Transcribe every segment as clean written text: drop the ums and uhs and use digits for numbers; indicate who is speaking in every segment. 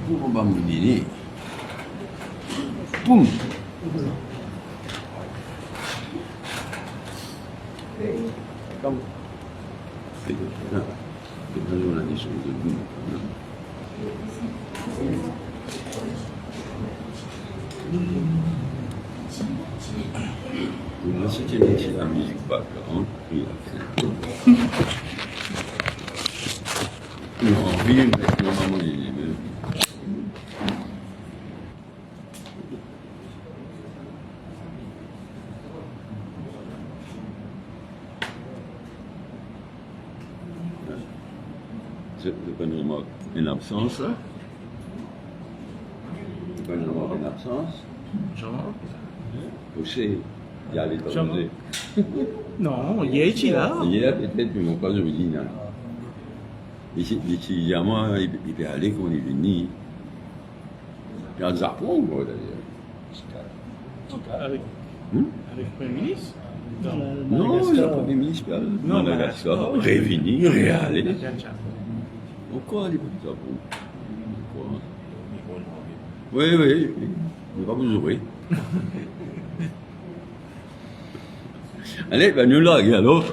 Speaker 1: Pour va me dîner. Poum. Comme. C'est un journaliste de boum. Moi, c'était la musique pas grande. Non, rien de maman dit. C'est une absence là. C'est une absence.
Speaker 2: Jean?
Speaker 1: Aussi, il y a les musée.
Speaker 2: Non, il est là.
Speaker 1: Hier, peut-être, mais non pas aujourd'hui. Ici, évidemment, il peut aller quand il est venu. Il y a des apprends, d'ailleurs.
Speaker 2: Avec le Premier ministre?
Speaker 1: Non, le Premier ministre, non, Madagascar, Révini, Réalé. Pourquoi les petits apprends? Oui, oui, il ne va pas vous ouvrir. Allez, ben nous là, alors,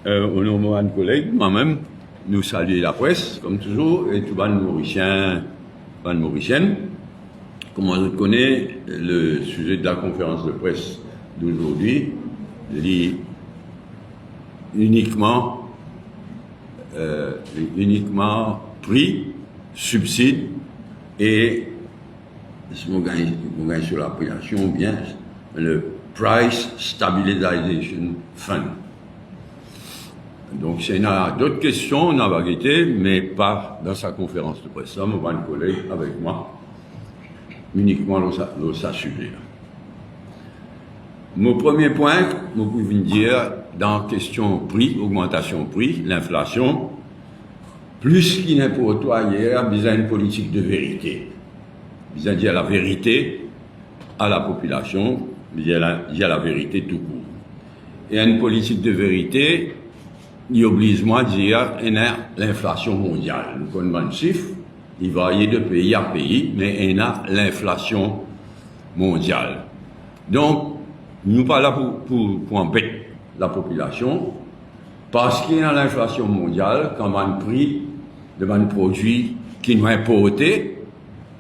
Speaker 1: au nom de mon collègue, moi-même, nous saluons la presse, comme toujours, et tout le monde mauricien, mauricienne. Comme on connaît, le sujet de la conférence de presse d'aujourd'hui, lit uniquement prix, subside et mon gain sur l'appellation bien le Price Stabilization Fund. Donc, s'il y a d'autres questions, on a vérité, mais pas dans sa conférence de presse. Ça, mon collègue avec moi, uniquement dans sa sujet. Mon premier point, vous pouvez me dire, dans question prix, augmentation prix, l'inflation, plus qu'il n'est pour toi hier, il y a une politique de vérité. Il y a dire la vérité à la population, il y a la vérité tout court. Et une politique de vérité, il oblige moi à dire l'inflation mondiale. Nous connaissons le chiffre, il varie de pays à pays, mais il y a l'inflation mondiale. Donc, nous pas là pour embêter la population, parce qu'il y a l'inflation mondiale, quand on a un prix de un produit qui nous importé,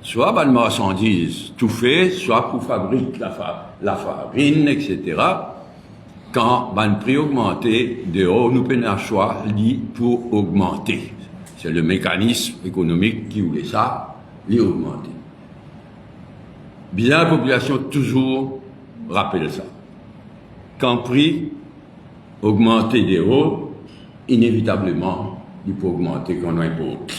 Speaker 1: soit une marchandise tout fait, soit pour fabriquer la farine, etc. Quand le prix augmenté, dehors, nous prenons un choix pour augmenter. C'est le mécanisme économique qui voulait ça, augmenter. Bien la population toujours rappelle ça. Quand le prix augmenté dehors, inévitablement, il peut augmenter quand on importe.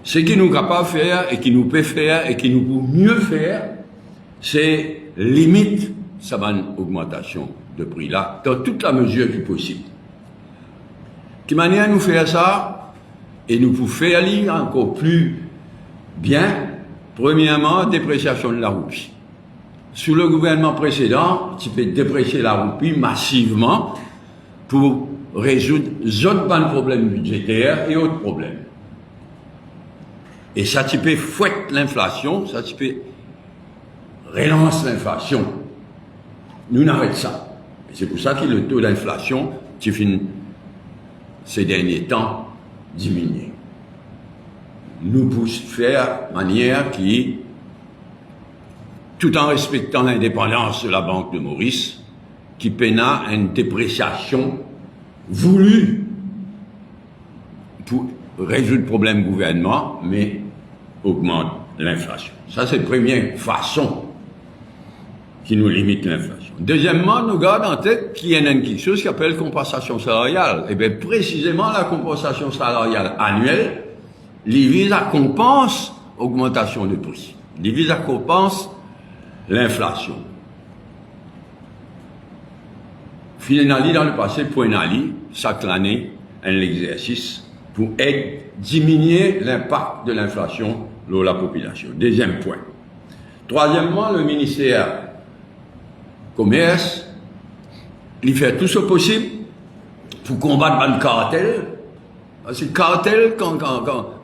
Speaker 1: Ce qui nous est capable de faire, et qui nous peut faire, et qui nous peut mieux faire, c'est limite cette augmentation de prix-là, dans toute la mesure qui est possible. De manière à nous faire ça, et nous pouvons faire lire encore plus bien, premièrement, dépréciation de la roupie. Sous le gouvernement précédent, tu peux déprécier la roupie massivement pour résoudre d'autres problèmes budgétaires et autres problèmes. Et ça, tu peux fouetter l'inflation, ça, tu peux relancer l'inflation. Nous n'arrêtons ça. Et c'est pour ça que le taux d'inflation, tu finis ces derniers temps diminuer. Nous pouvons faire de manière qui, tout en respectant l'indépendance de la Banque de Maurice, qui peine à une dépréciation voulue pour résoudre le problème gouvernement, mais augmente l'inflation. Ça, c'est la première façon qui nous limite l'inflation. Deuxièmement, nous gardons en tête qu'il y a quelque chose qui s'appelle compensation salariale. Et bien, précisément, la compensation salariale annuelle, il vise à compenser l'augmentation de prix. Il vise à compenser l'inflation. Finalement, dans le passé, pour chaque année, un exercice pour diminuer l'impact de l'inflation sur la population. Deuxième point. Troisièmement, le ministère commerce, il fait tout ce possible pour combattre le cartel. Parce que le cartel, quand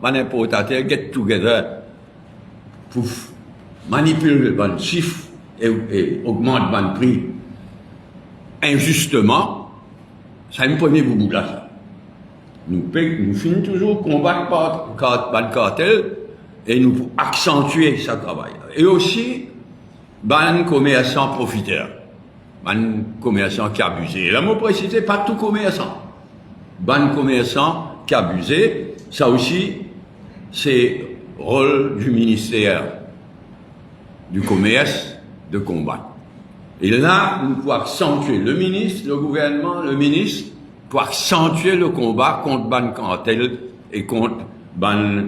Speaker 1: les importateurs get together pour manipuler le chiffre et augmenter le prix injustement, ça me prenait beaucoup là. Ça. Nous finissons toujours combattre le cartel et nous accentuer ce travail. Et aussi, les commerçants profiteurs, les commerçants qui abusent. Et là, moi, précisé, pas tout commerçant. Les commerçants qui abusent, ça aussi, c'est le rôle du ministère du commerce de combattre. Et là, nous pouvons accentuer le ministre, le gouvernement, le ministre, pour accentuer le combat contre les cartels et contre les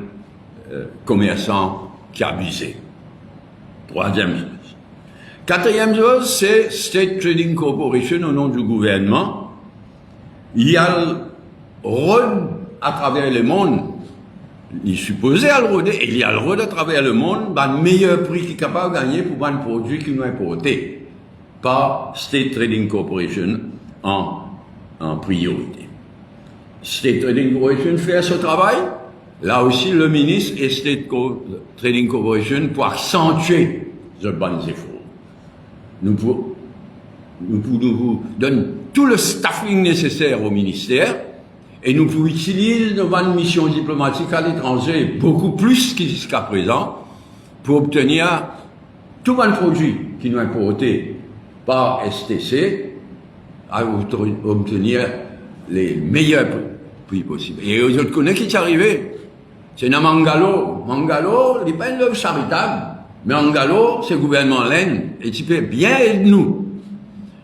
Speaker 1: commerçants qui abusent. Troisième chose. Quatrième chose, c'est State Trading Corporation au nom du gouvernement. Il y a le rôle à travers le monde. Il est supposé à le rôle, et il y a le rôle à travers le monde, le meilleur prix qu'il est capable de gagner pour un produit qu'il nous importé par State Trading Corporation en priorité. State Trading Corporation fait ce travail. Là aussi, le ministre et State Trading Corporation pour accentuer ce bon effort. Nous donnons tout le staffing nécessaire au ministère et nous pouvons utiliser nos missions diplomatiques à l'étranger beaucoup plus que jusqu'à présent pour obtenir tout le produit qui nous est importé par STC à obtenir les meilleurs prix possibles. Et vous connaissez qui est arrivé? C'est dans Mangalo. Mangalo, il n'est pas une œuvre charitable. Mais Mangalo, c'est le gouvernement laine. Et tu peux bien aider nous.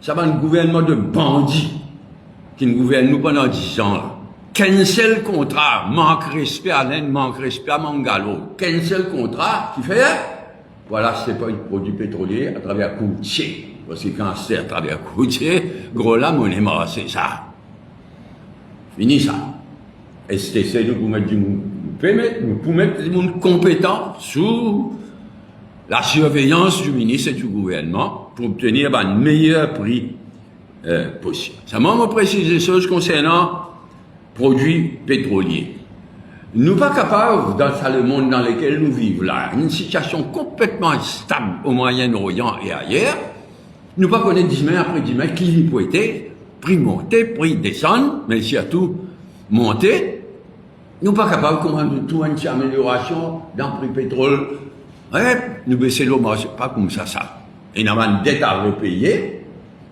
Speaker 1: Ça va un gouvernement de bandits qui nous gouverne nous pendant 10 ans. Là. Cancel contrat, manque respect à laine, manque respect à Mangalo. Cancel contrat, qui fait? Voilà, c'est pas un produit pétrolier à travers Coutier. Parce que quand c'est à travers Coutier, gros là, mon est c'est ça. Fini ça. STC, nous pouvons mettre du monde. Nous pouvons mettre des gens compétents sous la surveillance du ministre et du gouvernement pour obtenir le meilleur prix possible. Ça m'a précisé des choses concernant produits pétroliers. Nous ne sommes pas capables, dans le monde dans lequel nous vivons là, une situation complètement instable au Moyen-Orient et ailleurs, nous ne pas connaître 10 mètres après 10 mètres qui peut être, prix monter, prix descendre, mais surtout monter. Nous ne sommes pas capables de tout une amélioration dans le prix pétrole. Ouais, nous baisser l'eau, c'est pas comme ça. Et nous avons une dette à repayer,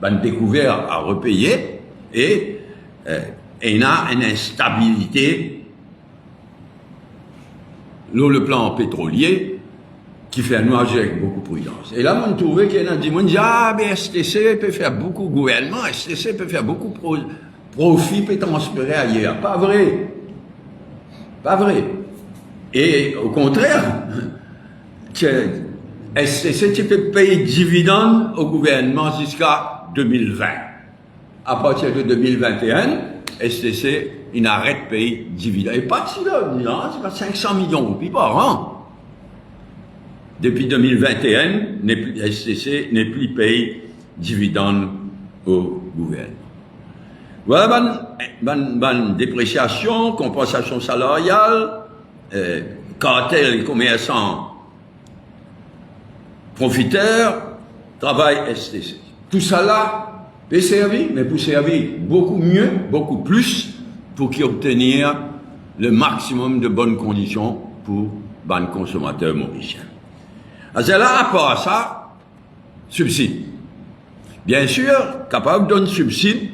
Speaker 1: une découverte à repayer, et il y a une instabilité sur le plan pétrolier qui fait nous agir avec beaucoup de prudence. Et là, on trouvait qu'il y a des gens qui disent, ah, mais STC peut faire beaucoup de gouvernement, STC peut faire beaucoup de profit, peut transférer ailleurs. Pas vrai. Pas vrai. Et au contraire, STC, tu peux payer dividendes au gouvernement jusqu'à 2020. À partir de 2021, STC, il n'arrête de payer dividendes. Et pas si là, c'est pas 500 millions de roupies par an. Depuis 2021, STC n'est plus payé dividendes au gouvernement. Voilà, bonne dépréciation, compensation salariale, cartel, commerçants, profiteurs, travail STC. Tout ça là peut servir, mais pour servir beaucoup mieux, beaucoup plus, pour qu'ils obtiennent le maximum de bonnes conditions pour les consommateurs mauriciens. Alors là, à part ça, subside. Bien sûr, capable de donner subside,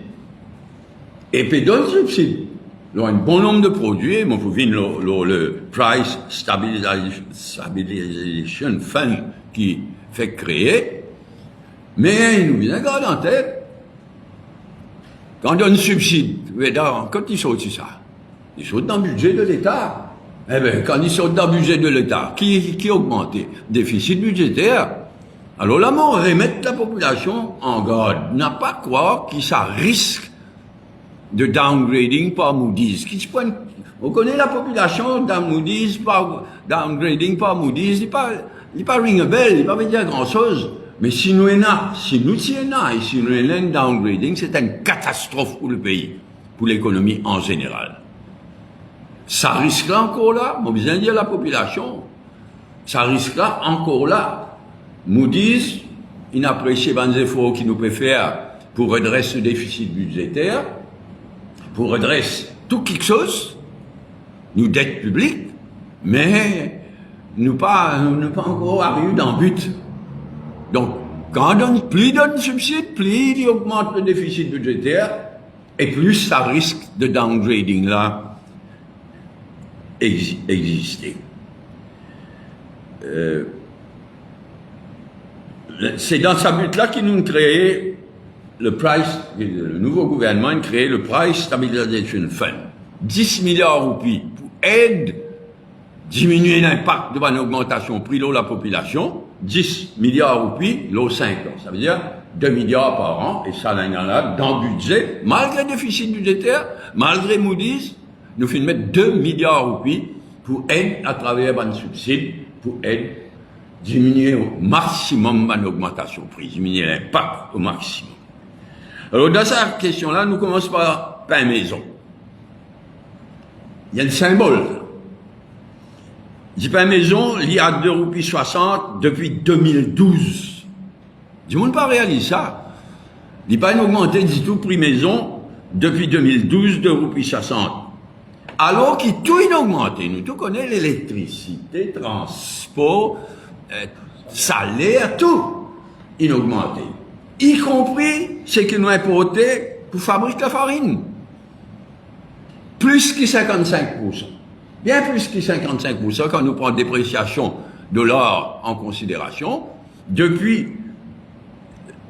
Speaker 1: et puis donne subside. Il y a un bon nombre de produits, mais vous voyez le Price Stabilization Fund qui fait créer, mais il nous vient garder en tête, quand on donne subside, quand ils sortent ça, ils sortent dans le budget de l'État. Eh bien, quand ils sortent dans le budget de l'État, qui augmente? Déficit budgétaire. Alors là, on remet la population en garde. N'a pas croire que ça risque de downgrading par Moody's. On connaît la population dans Moody's, par downgrading par Moody's, il n'est pas ring a bell, il n'est pas dire grand chose. Mais si nous tiens là, et si nous avons un downgrading, c'est une catastrophe pour le pays. pour l'économie en général. Ça risquera encore là, moi besoin de dire la population, ça risquera encore là. Moody's, il apprécie les efforts qu'il nous peut faire pour redresser le déficit budgétaire, pour redresser tout quelque chose, nous dette publique, mais nous pas encore arrivé dans le but. Donc, quand on donne plus de subsides, plus il augmente le déficit budgétaire, et plus ça risque de downgrading là exister. C'est dans ce but-là qu'ils nous créé le nouveau gouvernement a créé le Price Stabilization Fund. 10 milliards de roupies pour aider diminuer l'impact de l'augmentation prix de la population. 10 milliards de roupies, l'eau 5 ans. Ça veut dire 2 milliards par an, et ça, là, dans le budget, malgré le déficit budgétaire, malgré Moody's, nous finissons mettre 2 milliards de roupies pour aider à travers un subside, pour aider diminuer au maximum l'augmentation prix, diminuer l'impact au maximum. Alors, dans cette question-là, nous commençons par pain maison. Il y a le symbole. Du pain maison, il y a 2,60 roupies depuis 2012. Du monde pas réalise ça. Il n'a pas augmenté du tout prix maison depuis 2012, 2,60 roupies. Alors qu'il tout a augmenté. Nous tout connaissons l'électricité, transport, salaire, tout a augmenté. Y compris ce que nous importons pour fabriquer la farine. Plus que 55%. Bien plus que 55% quand nous prenons dépréciation de l'or en considération. Depuis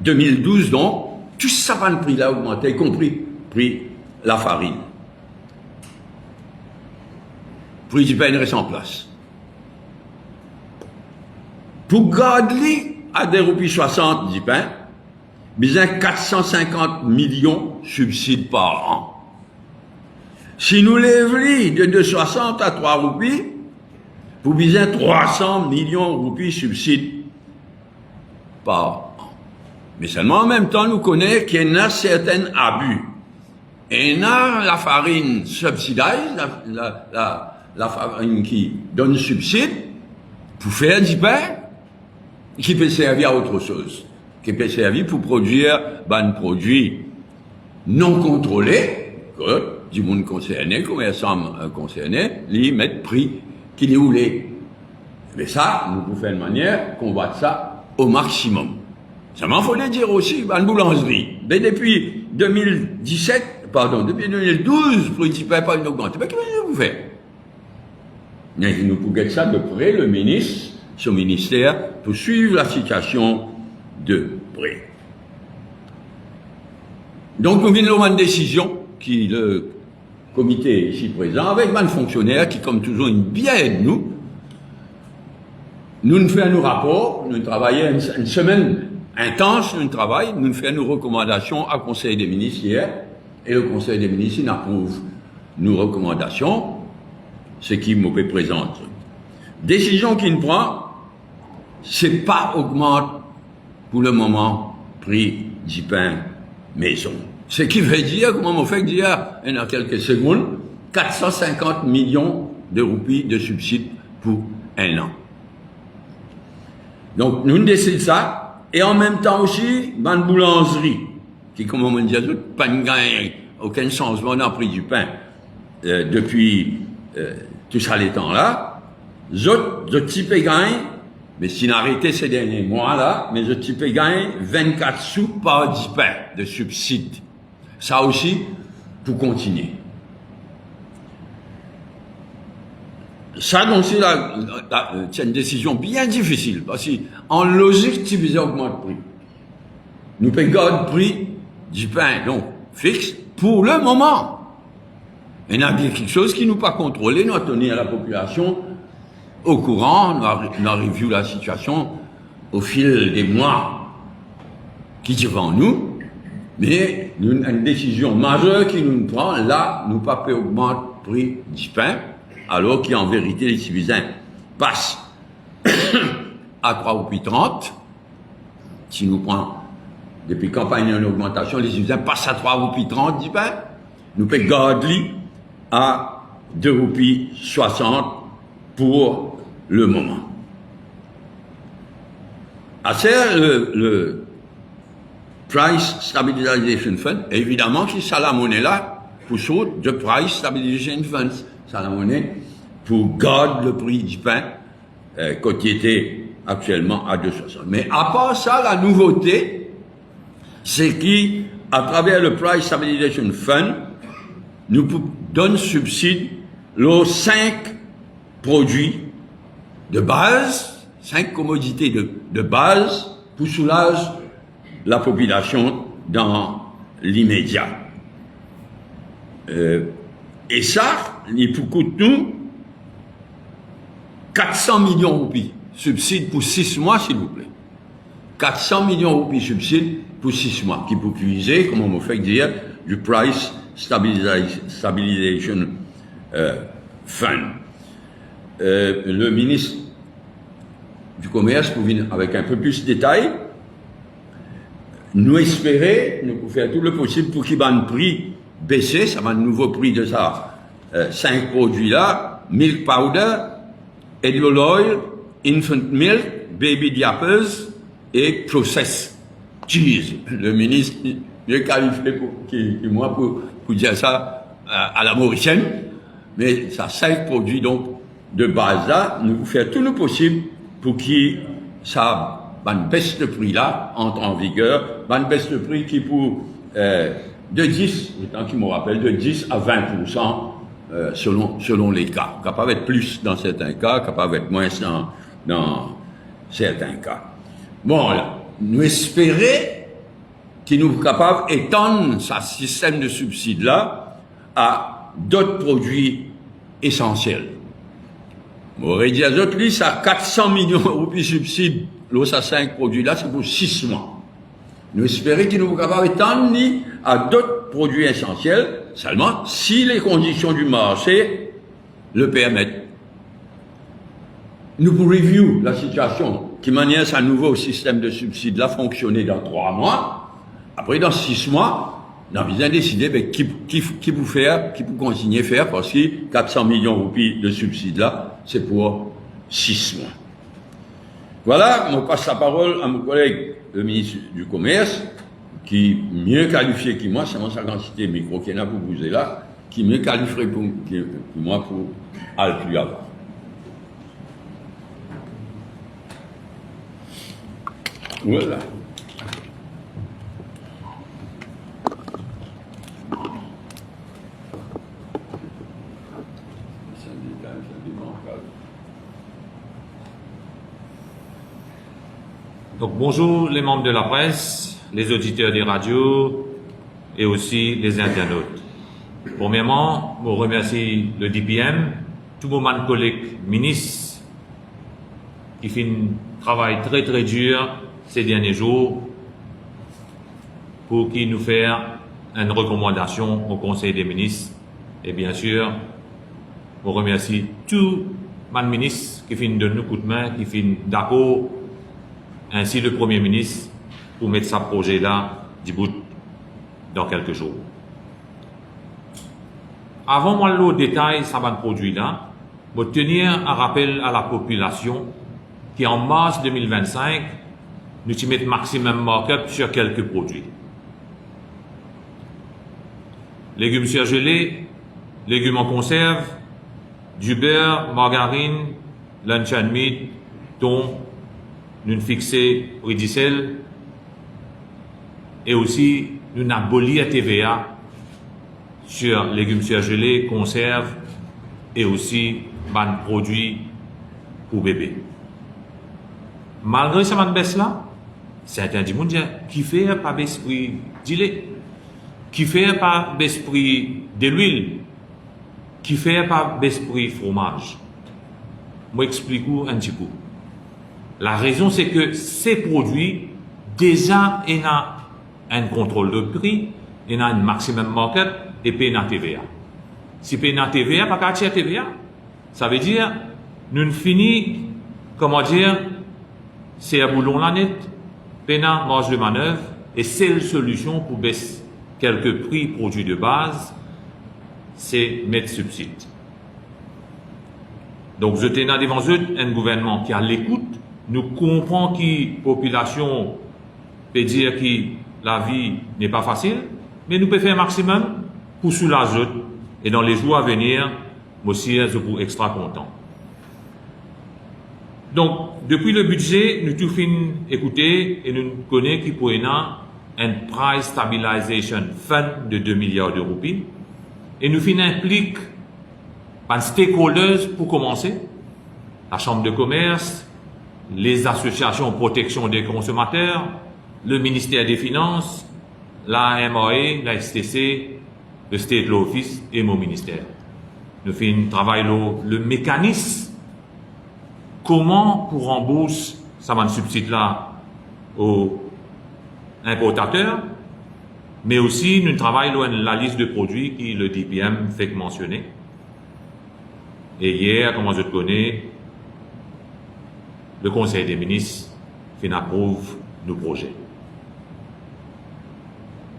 Speaker 1: 2012, donc, tout ça va le prix là augmenté, y compris prix la farine. Prix du pain reste en place. Pour garder à 2,60 roupies du pain, besoin 450 millions de subsides par an. Si nous lèvons de 2,60 à 3 roupies, vous besoin 300 millions de roupies de subsides par an. Mais seulement en même temps, nous connaissons qu'il y a certains abus. Et il y a la farine subsidisée, la farine qui donne subside pour faire du pain, qui peut servir à autre chose, qui peut servir pour produire un produit non contrôlé, du monde concerné, commerçant concerné, lui mettre prix qu'il est voulait. Mais ça, nous pouvons faire de manière combattre ça au maximum. Seulement, il faut le dire aussi, une boulangerie. Mais depuis 2012, pour ne pas une augmentation. Mais qu'est-ce que vous faites? Nous pouvons get ça de près, le ministre, son ministère, pour suivre la situation de près. Donc, nous venons une décision qui le comité ici présent, avec un fonctionnaire qui, comme toujours, une bien aide nous. Nous faisons nos rapports, nous travaillons une semaine intense, nous travaillons, nous faisons nos recommandations au Conseil des ministres hier, et le Conseil des ministres approuve nos recommandations, ce qui me présente. Décision qu'il prend, c'est pas augmente pour le moment prix du pain maison. Ce qui veut dire, comme on fait dire, dans quelques secondes, 450 millions de roupies de subsides pour un an. Donc, nous décidons ça, et en même temps aussi, une boulangerie, qui, comme on dit, pas aucun changement dans le prix du pain depuis tout ça les temps-là. Je type gagne, mais si on arrêté ces derniers mois-là, mais je type gagne 24 sous par 10 pain de subsides. Ça aussi, pour continuer. Ça, donc, c'est une décision bien difficile, parce qu'en logique, tu veux augmenter le prix. Nous payons le prix du pain, donc, fixe, pour le moment. Il y a bien quelque chose qui nous pas contrôlé, nous tenir la population au courant, nous avons revu la situation au fil des mois qui devant nous. Mais une décision majeure qui nous prend, là, nous pas peut augmenter le prix du pain, alors qu'en vérité, les citoyens passent à 3,30 roupies. Si nous prenons, depuis campagne en augmentation, les citoyens passent à 3,30 roupies du pain. nous pouvons garder à 2,60 roupies pour le moment. À ça, le Price Stabilization Fund, évidemment, c'est ça la monnaie là, pour ça, de Price Stabilization Fund, ça la monnaie pour garder le prix du pain, quand il était actuellement à 2,60. Mais à part ça, la nouveauté, c'est qu'à travers le Price Stabilization Fund, nous donne subside aux 5 produits de base, 5 commodités de base pour soulager la population dans l'immédiat. Et ça, il pour coûte nous 400 millions de roupies subside pour 6 mois, s'il vous plaît. 400 millions de roupies subside pour 6 mois, qui peut utiliser, comme on me fait dire, du Price Stabilization Fund. Le ministre du Commerce, pour venir avec un peu plus de détails, nous espérer, nous faire tout le possible pour qu'il y ait un prix baissé, ça va un nouveau prix de ça, 5 produits-là, milk powder, edible oil, infant milk, baby diapers et processed cheese. Le ministre mieux qualifié que moi pour dire ça à la mauricienne, mais ça 5 produits donc de base là, nous faire tout le possible pour que ça une baisse de prix là entre en vigueur, une baisse de prix qui pour de 10, autant qu'il me rappelle, de 10 à 20% selon les cas. Capable d'être plus dans certains cas, capable d'être moins dans certains cas. Bon, là, nous espérons qu'il nous est capable d'étendre ce système de subsides là à d'autres produits essentiels. M'aurait dit à d'autres, lui, ça 400 millions de roupies subsides, là, ça 5 produits là, c'est pour 6 mois. Nous espérons qu'il nous est capable d'étendre à d'autres produits essentiels, seulement si les conditions du marché le permettent. Nous pour review la situation, qui manière ce nouveau système de subsides là fonctionner dans 3 mois, après dans 6 mois, nous avons bien décidé qui vous faire, qui vous continuer faire, parce que 400 millions de roupies de subsides là, c'est pour 6 mois. Voilà, je passe la parole à mon collègue, le ministre du Commerce, qui mieux qualifié que moi, c'est mon sa quantité de micro qui est là pour vous là, qui mieux qualifierait que moi pour aller plus avant. Voilà.
Speaker 3: Donc bonjour les membres de la presse, les auditeurs des radios et aussi les internautes. Premièrement, je remercie le DPM, tous mes collègues ministres qui font un travail très très dur ces derniers jours pour qu'ils nous fassent une recommandation au Conseil des ministres. Et bien sûr, je remercie tous les ministres qui font de nous coup de main, qui font d'accord, ainsi le Premier ministre, pour mettre ce projet-là du bout dans quelques jours. Avant moi le détail ça va produit-là, je tenir un rappel à la population qu'en mars 2025, nous y mettons maximum markup sur quelques produits. Légumes surgelés, légumes en conserve, du beurre, margarine, lunch and meat, thon, nous fixé prix d'Issel et aussi nous aboli à TVA sur légumes surgelés, conserves et aussi ban produits pour bébé. Malgré cette baisse là, certains disent qui fait pas baisse prix du lait, qui fait pas baisse prix de l'huile, qui fait pas baisse prix fromage. Moi explique un petit peu. La raison, c'est que ces produits, déjà, il y a un contrôle de prix, il y a un maximum market et puis il y a TVA. Si il y a TVA, pas qu'à TVA. Ça veut dire, nous finissons, comment dire, c'est un boulon la net, puis il y marge de manœuvre, et c'est la solution pour baisser quelques prix produits de base, c'est mettre subside. Donc, je tenais devant eux un gouvernement qui a l'écoute, nous comprend que la population peut dire que la vie n'est pas facile, mais nous pouvons faire un maximum pour soulager. Et dans les jours à venir, moi aussi, je suis extra content. Donc, depuis le budget, nous tout fin écouter et nous connaissons qu'il pourrait y avoir un Price Stabilization Fund de 2 milliards de roupies. Et nous fin implique les stakeholders pour commencer, la Chambre de commerce, les associations de protection des consommateurs, le ministère des Finances, la MAE, la STC, le State Law Office et mon ministère. Nous faisons travail le mécanisme, comment pour rembourser ça subside là aux importateurs, mais aussi nous travaillons la liste de produits qui le DPM fait mentionner. Et hier, comme je te connais, le Conseil des ministres approuve nos projets.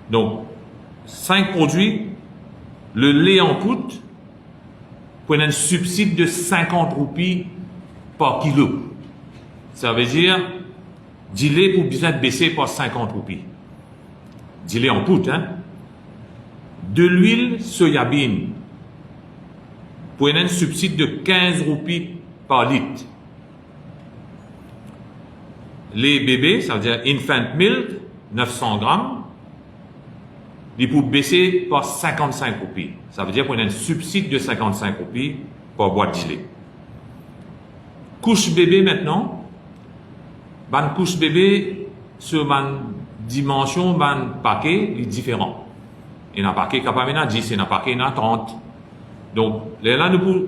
Speaker 3: Donc, 5 produits, le lait en poudre, pour un subside de 50 roupies par kilo. Ça veut dire, 10 lait pour bien baisser par 50 roupies. 10 lait en poudre, hein. De l'huile soyabine, pour un subside de 15 roupies par litre. Les bébés, ça veut dire infant milk, 900 grammes, il peut baisser par 55 roupies. Ça veut dire qu'on a un subside de 55 roupies par boîte de lait. Couche bébé maintenant, couche bébé, sur ma dimension, paquet est différent. Il y a un paquet qui a 10, il y a un paquet qui a 30. Donc, là, nous pouvons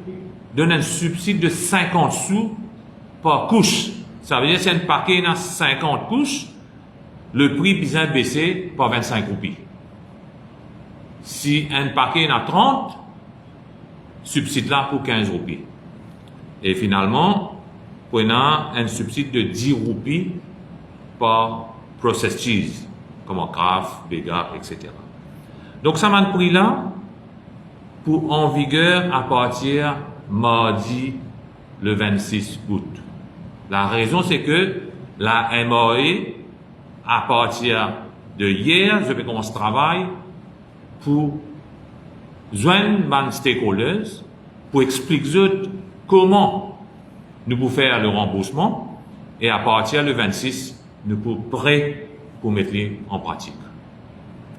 Speaker 3: donner un subside de 50 sous par couche. Ça veut dire que si un paquet a 50 couches, le prix peut baisser par 25 roupies. Si un paquet a 30, subside là pour 15 roupies. Et finalement, on a un subside de 10 roupies par processed cheese, comme en Kraft, Bega, etc. Donc, ça m'a pris là pour en vigueur à partir mardi le 26 août. La raison, c'est que la MAE, à partir de hier, je vais commencer ce travail pour joindre les stakeholders, pour expliquer comment nous pouvons faire le remboursement, et à partir du 26, nous pouvons prêts pour mettre en pratique.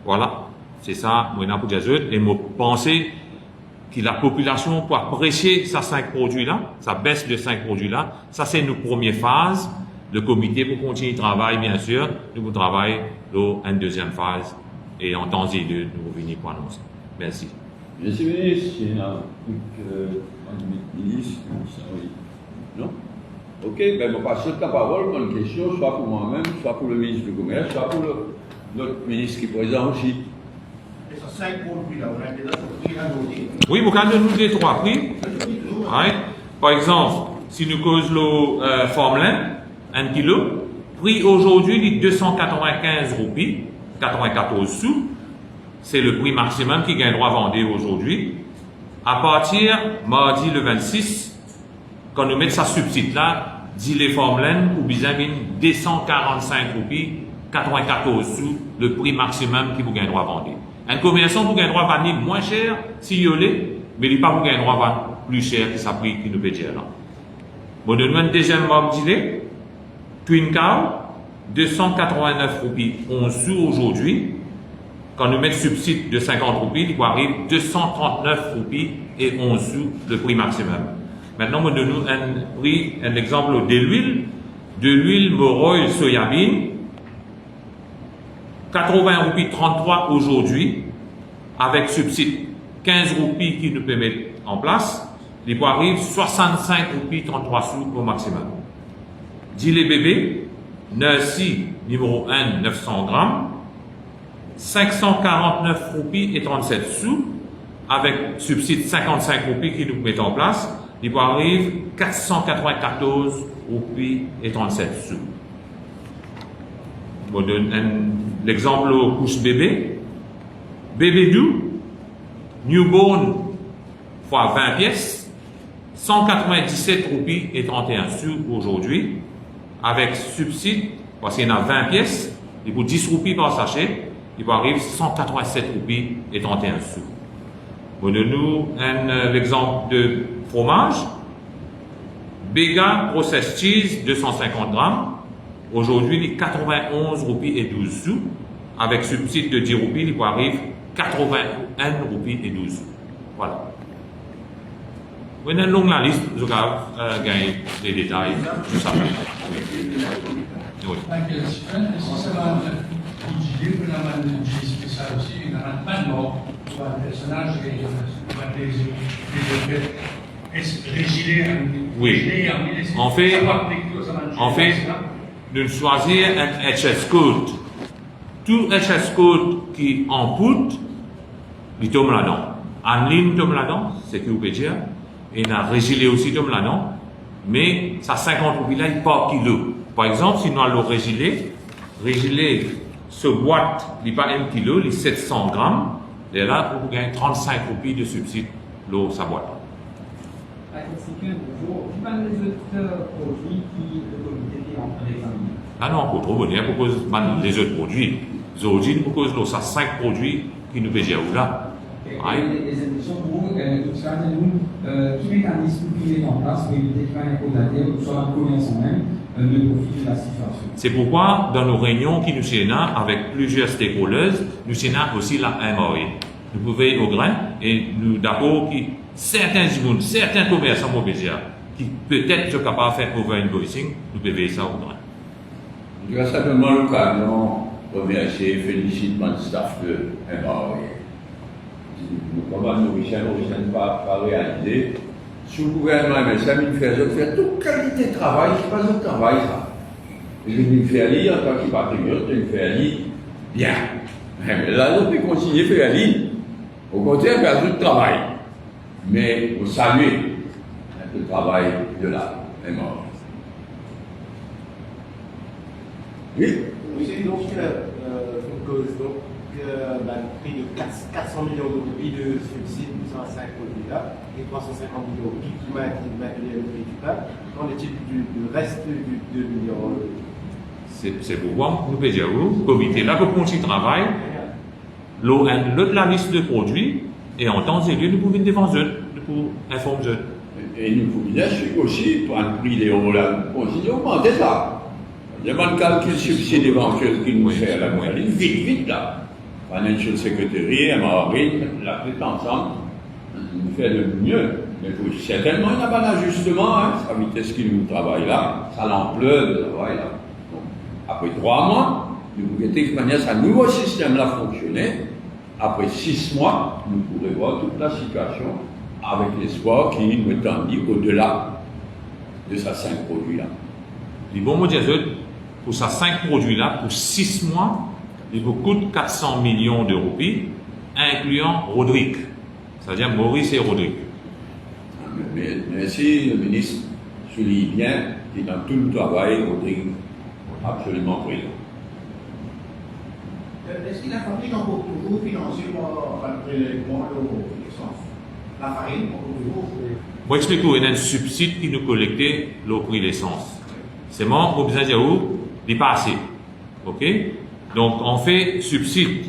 Speaker 3: Voilà, c'est ça, moi, pour dire, et moi, penser que la population peut apprécier ces 5 produits-là, ça baisse de 5 produits-là. Ça, c'est nos premières phases. Le comité pour continuer le travail, bien sûr. Nous travaillons dans une deuxième phase. Et en temps et lieu, nous revenons pour annoncer. Merci.
Speaker 1: Monsieur le ministre, il y a un ministre, oui. Non? Ok, ben, je vais passer la parole pour une question, soit pour moi-même, soit pour le ministre du Commerce, soit pour l'autre ministre qui est présent aussi.
Speaker 3: Oui, vous pouvez nous les 3 prix. Right. Par exemple, si nous causons le Formlin, 1 kilo, prix aujourd'hui de 295 roupies, 94 sous, c'est le prix maximum qui gagne droit à vendre aujourd'hui. À partir mardi le 26, quand nous mettons sa subside là, dit les Formlin ou bien 245 roupies, 94 sous, le prix maximum qui vous gagne droit à vendre. Un commerçant pour gagner droit à vendre moins cher s'il y a, mais il n'est pas pour gagner droit à vendre plus cher que ça prix qui nous peut dire là. Bon, nous avons un deuxième marque d'îlet, Twin Cow, 289 roupies 11 sous aujourd'hui. Quand nous mettons subside de 50 roupies, il arrive 239 roupies et 11 sous, le prix maximum. Maintenant, nous donnons un prix, un exemple de l'huile Moroil soyabine, 80 roupies 33 aujourd'hui, avec subside 15 roupies qui nous peut mettre en place, il arrive 65 roupies 33 sous au maximum. Dit les bébés, Nursie numéro 1, 900 grammes, 549 roupies et 37 sous, avec subside 55 roupies qui nous mettent en place, il arrive 494 roupies et 37 sous. Bon, l'exemple aux couches bébé. Bébé doux, newborn fois 20 pièces, 197 roupies et 31 sous aujourd'hui, avec subside, parce qu'il y en a 20 pièces, il coûte 10 roupies par sachet, il va arriver 187 roupies et 31 sous. Donnons-nous l'exemple de fromage. Bega Processed Cheese, 250 grammes. Aujourd'hui, il est 91 roupies et 12 sous. Avec subside de 10 roupies, il arrive 81 roupies et 12 sous. Voilà. Vous avez une longue liste, vous avez gagné des détails, tout ça. Oui.
Speaker 4: Est-ce que la manne spéciale aussi, il n'y a pas de mort, soit un personnage
Speaker 3: Oui. En fait, de choisir un HS code. Tout HS code qui en coûte, il tombe là-dedans. En ligne tombe là-dedans, c'est que vous pouvez dire. Et il a régilé aussi tombe là-dedans. Mais ça 50 roupies là, il part kilo. Par exemple, si nous allons régilé, ce boîte, il n'est pas 1 kilo, il est 700 grammes. Et là, vous gagnez 35 roupies de subside, l'eau, sa boîte. Ah non, pour trop bonheur, pour cause des autres produits. Aujourd'hui, pour cause de ça, 5 produits qui nous payent là.
Speaker 5: Les institutions pour qui mécanisme qui met en place pour éviter qu'un impôt soit la commerce en même ne profite de la situation.
Speaker 3: C'est pourquoi, dans nos réunions qui nous sénat avec plusieurs stakeholders, nous sénat aussi la MOE. Nous pouvons au grain et nous d'accord que certains commerçants mobiliers qui peut-être sont capables de faire over-invoicing, nous pouvons payer ça au grain.
Speaker 1: Je vais simplement l'occasion de remercier et féliciter mon staff de MOE. Comment nous ne pas réaliser. Si le gouvernement MSM, il fait toute qualité de travail, c'est pas un travail ça. Je vais faire lire en tant que patriote, je vais faire lire bien. Mais là, on peut continuer à faire lire. Au contraire, faire tout le travail. Mais il faut saluer le travail de la mémoire. Oui.
Speaker 6: C'est donc une cause prix de 400 millions de roupies de subsides sur 5 produits-là et 350 millions de roupies qui maintenaient le prix du pain. Qu'en est-il du reste du 2 millions?
Speaker 3: C'est pourquoi nous payons le comité là pour continuer le travail, la liste de produits et en temps et lieu nous pouvons défendre pour informer eux.
Speaker 1: Et nous pouvons dire aussi pour un prix des euros là, continuer à augmenter ça. Il y a un calcul subside éventuel qui nous fait à la moyenne, vite là. Financial Secretary, Marine, la fait ensemble, nous fait le mieux. Mais certainement, il n'y a pas d'ajustement, hein, sa vitesse qui nous travaille là, ça l'ampleur de travail là. Donc, après 3 mois, nous pouvons examiner ce nouveau système là fonctionner. Après 6 mois, nous pourrons voir toute la situation avec l'espoir qui nous tendit au-delà de ces 5 produits là.
Speaker 3: Les bons mots pour ces 5 produits là, pour 6 mois, il vous coûte 400 millions de roupies, incluant Rodrigue. C'est-à-dire Maurice et Rodrigue.
Speaker 1: Merci, le ministre souligne bien que dans tout le travail, Rodrigue absolument présent.
Speaker 7: Est-ce qu'il a fallu qu'on peut toujours financer l'essence? La farine, on peut toujours.
Speaker 3: Moi, expliquez-vous, il y a un subside qui nous collectait le prix de l'essence. C'est moi, au besoin de dire où, il n'est pas assez. OK? Donc, on fait subside.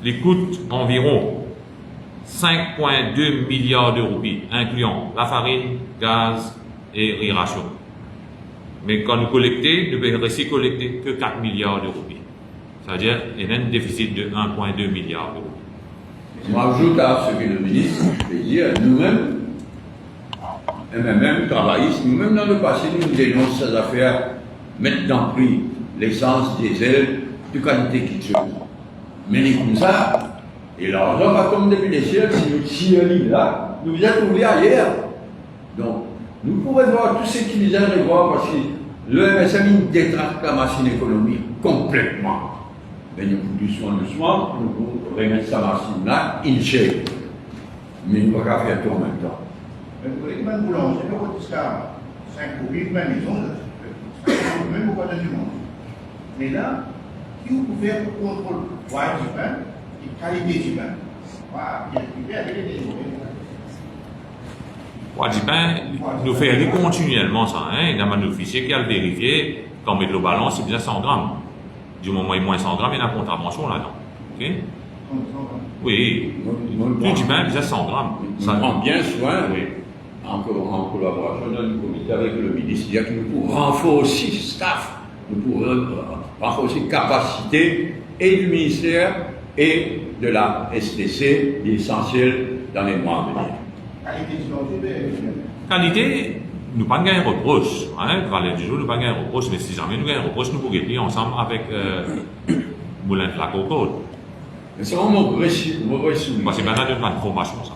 Speaker 3: Les coûts environ 5,2 milliards de roupies, incluant la farine, gaz et ration. Mais quand nous collectons, nous ne pouvons collecter que 4 milliards de roupies. C'est-à-dire qu'il y a un déficit de 1,2 milliard de roupies.
Speaker 1: Je m'ajoute à ce que le ministre veut dire, nous-mêmes, MMM travaillistes, nous-mêmes dans le passé, nous dénonçons ces affaires, mettre dans le prix l'essence, diesel, de qualité qui tue. Mais les comme ça, et l'argent va comme depuis les ciels, si nous tirons là, nous vous êtes oubliés ailleurs. Donc, nous pourrons voir tout ce qui nous aide voir parce que le MSM il détraque la machine économique complètement. Mais nous doucement, nous pouvons remettre sa machine là, in shape. Mais nous ne pouvons pas faire tout en même temps.
Speaker 7: Mais vous voyez, même boulanger, quand jusqu'à 5 produits, même maison, même au côté du monde. Mais là, qui vous pouvez faire le contrôle du pain et qualité du pain? Voilà, il y a avec les
Speaker 3: Quoi dit ben, nous faisons continuellement ça, hein. Il y a un officier qui a le vérifié, quand on met le ballon, c'est bien 100 grammes. Du moment où il y a moins 100 grammes, il y a une contravention là-dedans. Ok? Oui. Tout dit ben, déjà 100 grammes.
Speaker 1: Ça prend bien soin, oui, en collaboration dans le comité avec le ministre, il y a que nous pour renforcer le staff, nous pour renforcer la capacité et du ministère et de la STC, l'essentiel dans les mois à venir.
Speaker 3: Qualité, nous pas gagner reproche, hein, valeur du jour, nous pas gagner reproche, mais si jamais nous gagnons reproche, nous pourrions être ensemble avec Moulin de la Cocotte.
Speaker 1: Mais c'est vraiment mauvais souvenir.
Speaker 3: Parce que maintenant, nous avons une formation, ça.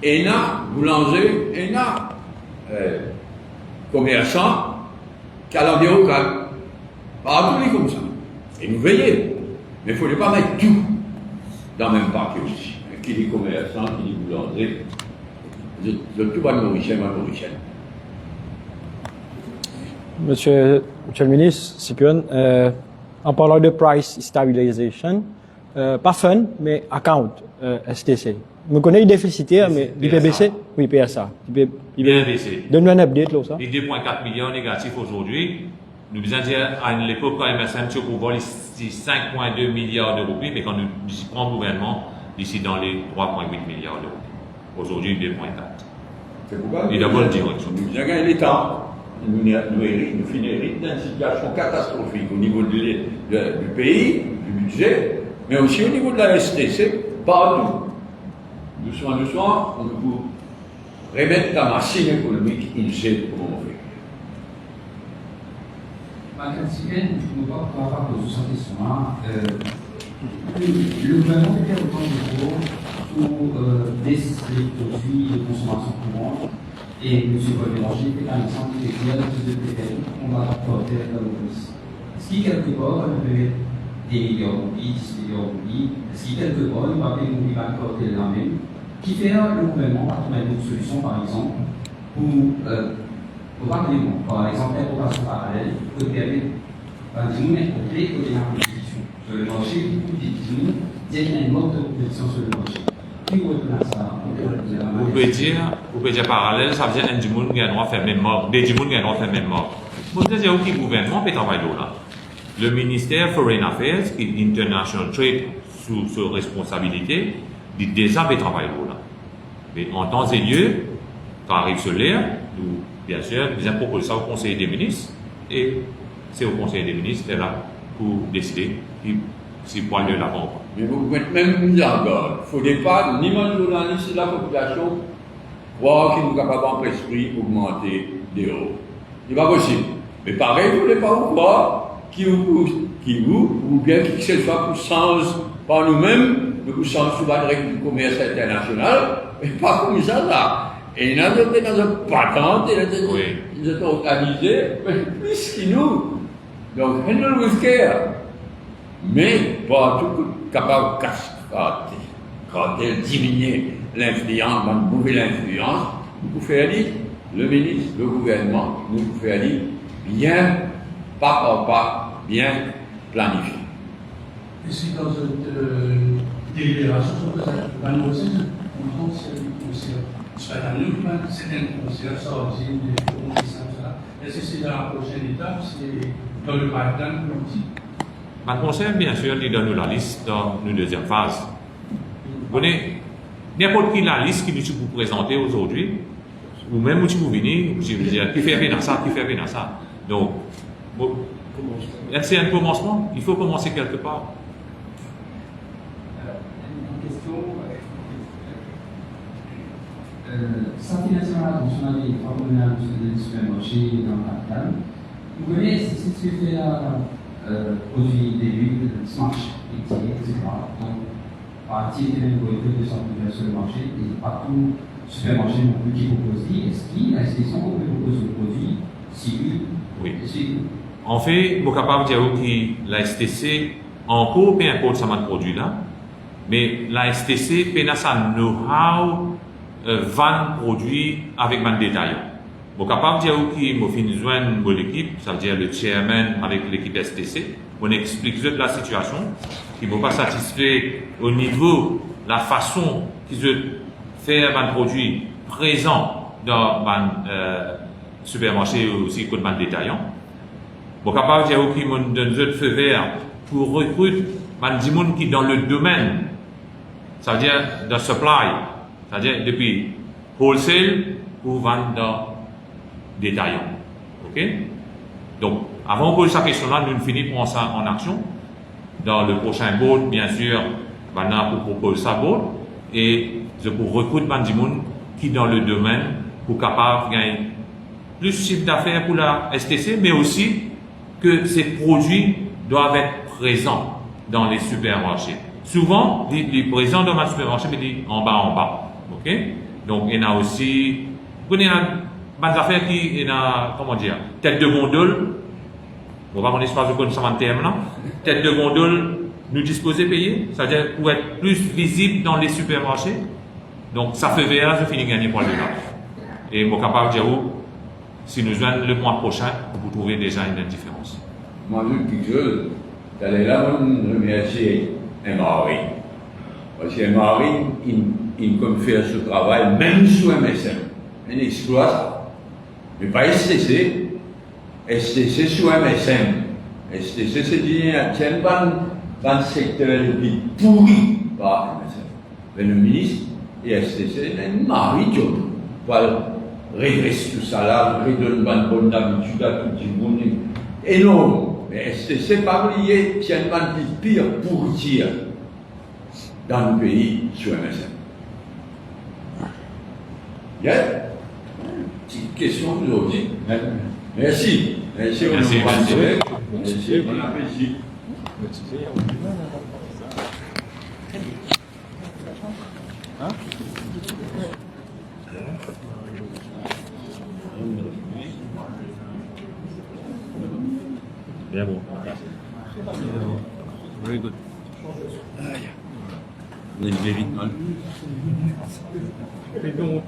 Speaker 1: ENA, boulanger, ENA, commerçant, calambier au calme. Pas tous les comme ça. Et nous veillons. Mais il ne faut pas mettre tout dans le même paquet aussi. Qui dit commerçant, qui dit boulanger. De tout va Mauricien.
Speaker 8: Monsieur le ministre, Cyprian, en parlant de price stabilization, pas fun, mais account, STC. Je connais le déficitaire, mais l'IPBC, oui, PSA.
Speaker 3: IPBC.
Speaker 8: Donne-moi un update là, ça.
Speaker 3: Les 2,4 millions négatifs aujourd'hui, nous disons à l'époque, quand MSN, tu pour voir les 5,2 milliards d'euros, mais quand nous prenons le gouvernement, ici dans les 3,8 milliards d'euros. Aujourd'hui, 2,4.
Speaker 1: C'est pourquoi
Speaker 3: il y a la bonne direction.
Speaker 1: Nous avons gagné l'État. Nous finissons dans une situation catastrophique au niveau du pays, du budget, mais aussi au niveau de la STC, partout. Doucement, on peut remettre la machine économique initiale pour le fait.
Speaker 5: Madame Cyprian, nous ne pouvons pas poser cette question-là. Le gouvernement fait autant d'efforts pour décider les produits de consommation courante. Et M. Paul Mélanger fait un exemple qui est clair de PPL qu'on va apporter dans le police. Est-ce qu'il quelque part, on peut mettre des millions de 10 millions de est-ce qu'il quelque part, on va payer une apporter la même, qui fait le gouvernement va trouver une solution, par exemple, pour par exemple, l'importation parallèle, qui permet de nous importer côté de la compétition. Sur le marché, il y a une mode de compétition sur le marché.
Speaker 3: Vous pouvez dire parallèle, ça veut dire que du monde qui a droit à faire même mort, des du monde qui a droit à faire même mort. Vous pouvez dire que le gouvernement peut travailler là. Le ministère Foreign Affairs, qui est International Trade sous responsabilité, dit déjà peut travailler là. Mais en temps et lieu, quand arrive sur l'air, nous, bien sûr, nous avons proposé ça au Conseil des ministres, et c'est au Conseil des ministres qui est là pour décider si poil de l'avant.
Speaker 1: Mais vous mettez même mis en garde. Il ne faut pas, ni même journaliste ni la population, croire qu'ils sont capables en esprit d'augmenter des euros. Ce n'est pas possible. Mais pareil, il ne faut pas croire ou bien qui que ce soit pour sens par nous-mêmes, mais pour sens sous la règle du commerce international, mais pas comme ça là. Et il y a dans une patente, ils sont organisés, mais plus que nous. Donc, handle with care. Mais pas tout capable de cascader, quand elle diminue l'influence, une mauvaise influence, nous pouvons faire dire, le ministre, le gouvernement, nous pouvons faire dire, bien, pas par pas, bien planifié.
Speaker 4: Et si dans une délibération sur le conseil, on pense que c'est un conseil, ça aussi, est-ce que c'est dans la prochaine étape, c'est dans le pipeline politique?
Speaker 3: Ma conseil, bien sûr, il donne la liste dans une deuxième phase. Vous connaissez n'importe qui la liste qui nous vous présenter aujourd'hui, ou même où vous venez, vous dire qui fait bien ça, qui fait bien ça. Donc, c'est un commencement, il faut commencer quelque part.
Speaker 5: Une question. Santé nationale, on a des problèmes de supermarché dans la capitale. Vous connaissez ce que fait là? Produits des huiles, smash, etc. Donc, partie de l'algorithme de sortie sur le marché, et pas tout supermarché non plus qui propose. Est-ce qu'il y a une exception qu'on peut proposer aux produits civils?
Speaker 3: Oui. En fait, je suis capable de dire que la STC, encore, peu importe ce produit là, mais la STC, peut sa know-how, vendre produits avec un détaillant. Je suis capable de dire que je suis joindre l'équipe, ça veut dire le chairman avec l'équipe STC, on explique la situation, qui ne sont pas satisfaits au niveau de la façon qu'ils veulent faire un produit présent dans un supermarché ou aussi comme un détaillant. Bon, capable de dire qu'il me donne un feu vert pour recruter des gens qui dans le domaine, ça veut dire de supply, c'est-à-dire depuis wholesale pour vendre dans détaillant. OK? Donc, avant de poser cette question-là, nous finissons pour ça en action. Dans le prochain board, bien sûr, maintenant, pour proposer ça board, et je pour recruter des gens qui dans le domaine pour capable de gagner plus de chiffre d'affaires pour la STC, mais aussi que ces produits doivent être présents dans les supermarchés. Souvent, les présents dans un supermarché, mais en bas. OK? Donc, il y a aussi, vous connaissez des affaires qui, il y a, comment dire, tête de gondole. On va mon espace de connaissance terme là. Tête de gondole, nous disposer payer, c'est-à-dire pour être plus visible dans les supermarchés. Donc, ça fait vert, je finis gagner pour le là. Et mon capable de dire, si nous joignons le mois prochain, vous trouvez déjà une différence.
Speaker 1: Moi, je dis quelque chose. D'aller là, on remercie Marie. Parce que Marie, il comme fait ce travail, même sous MSM. Il exploite ça. Mais pas STC. STC sous MSM. STC, c'est dire, tiens, dans le secteur qui pourri par MSM. Mais le ministre et STC, c'est une Marie job. Voilà. Redresse tout ça là, redonne une bonne habitude à tout le monde. Et non. Mais c'est pas lié, c'est une pire pourriture dans le pays sur MSM. Bien? Petite question aujourd'hui. Merci. Merci.
Speaker 3: Merci.
Speaker 1: Merci. Bon appétit.
Speaker 3: Bien bon.
Speaker 2: Very good.
Speaker 1: Vous êtes vite, non?
Speaker 2: Mais bon.